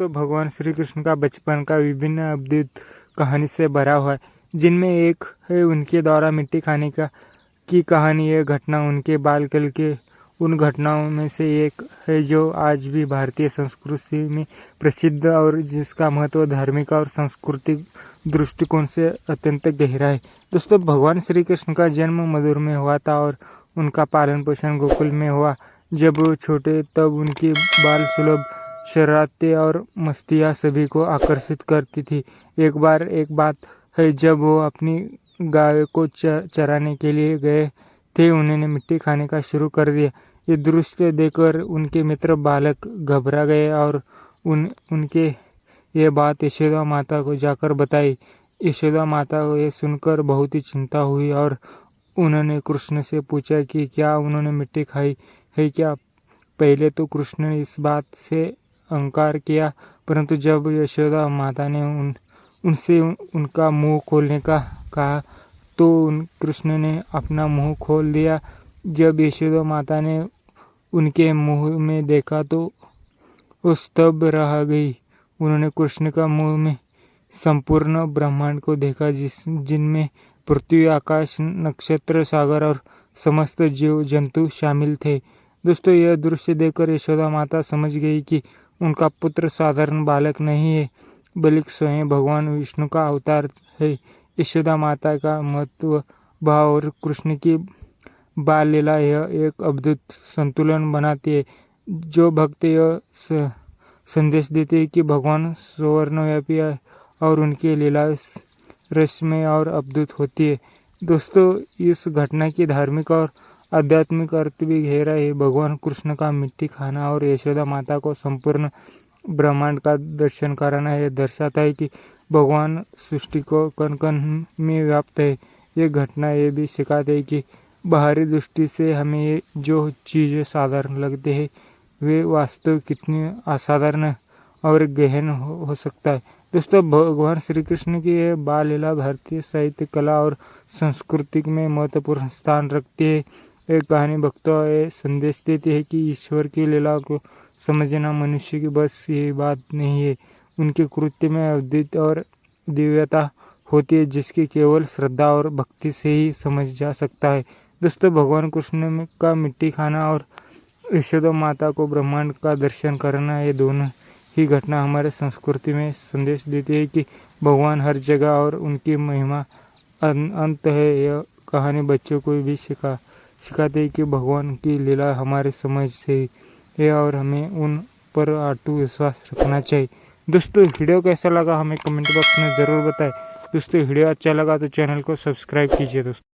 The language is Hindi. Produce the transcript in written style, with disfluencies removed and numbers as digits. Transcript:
दोस्तों भगवान श्री कृष्ण का बचपन का विभिन्न अद्भुत कहानी से भरा हुआ है, जिनमें एक है उनके द्वारा मिट्टी खाने की कहानी। यह घटना उनके बालकाल के उन घटनाओं में से एक है जो आज भी भारतीय संस्कृति में प्रसिद्ध और जिसका महत्व धार्मिक और सांस्कृतिक दृष्टिकोण से अत्यंत गहरा है। दोस्तों भगवान श्री कृष्ण का जन्म मथुरा में हुआ था और उनका पालन पोषण गोकुल में हुआ। जब वो छोटे तब उनकी बाल सुलभ शरारतें और मस्तियाँ सभी को आकर्षित करती थी। एक बात है, जब वो अपनी गाय को चराने के लिए गए थे, उन्होंने मिट्टी खाने का शुरू कर दिया। ये दृश्य देखकर उनके मित्र बालक घबरा गए और उनके ये बात यशोदा माता को जाकर बताई। यशोदा माता को ये सुनकर बहुत ही चिंता हुई और उन्होंने कृष्ण से पूछा कि क्या उन्होंने मिट्टी खाई है क्या। पहले तो कृष्ण ने इस बात से इनकार किया, परंतु जब यशोदा माता ने उनसे उनका मुंह खोलने का कहा तो कृष्ण ने अपना मुंह खोल दिया। जब यशोदा माता ने उनके मुंह में देखा तो वो स्तब्ध रह गई। उन्होंने कृष्ण का मुंह में संपूर्ण ब्रह्मांड को देखा, जिनमें पृथ्वी, आकाश, नक्षत्र, सागर और समस्त जीव जंतु शामिल थे। दोस्तों यह दृश्य देखकर यशोदा माता समझ गई कि उनका पुत्र साधारण बालक नहीं है, बल्कि स्वयं भगवान विष्णु का अवतार है। यशोदा माता का महत्व भाव और कृष्ण की बाल लीला यह एक अद्भुत संतुलन बनाती है। जो भक्त यह संदेश देते हैं कि भगवान सर्वव्यापी है और उनकी लीला रसमय और अद्भुत होती है। दोस्तों इस घटना की धार्मिक और आध्यात्मिक अर्थ भी गहरा है। भगवान कृष्ण का मिट्टी खाना और यशोदा माता को संपूर्ण ब्रह्मांड का दर्शन कराना यह दर्शाता है कि भगवान सृष्टि को कण कण में व्याप्त है। ये घटना ये भी सिखाते है कि बाहरी दृष्टि से हमें जो चीज़ें साधारण लगते हैं वे वास्तव कितनी असाधारण और गहन हो सकता है। दोस्तों भगवान श्री कृष्ण की यह बाल लीला भारतीय साहित्य, कला और संस्कृति में महत्वपूर्ण स्थान रखती है। एक कहानी भक्तों ये संदेश देती है कि ईश्वर की लीला को समझना मनुष्य की बस ये बात नहीं है। उनके कृत्य में अद्वित और दिव्यता होती है, जिसकी केवल श्रद्धा और भक्ति से ही समझ जा सकता है। दोस्तों भगवान कृष्ण का मिट्टी खाना और यशोदा माता को ब्रह्मांड का दर्शन करना, ये दोनों ही घटना हमारे संस्कृति में संदेश देती है कि भगवान हर जगह और उनकी महिमा अंत है। यह कहानी बच्चों को भी सिखाते हैं कि भगवान की लीला हमारे समझ से है और हमें उन पर अटूट विश्वास रखना चाहिए। दोस्तों वीडियो कैसा लगा हमें कमेंट बॉक्स में ज़रूर बताएं। दोस्तों वीडियो अच्छा लगा तो चैनल को सब्सक्राइब कीजिए। दोस्तों।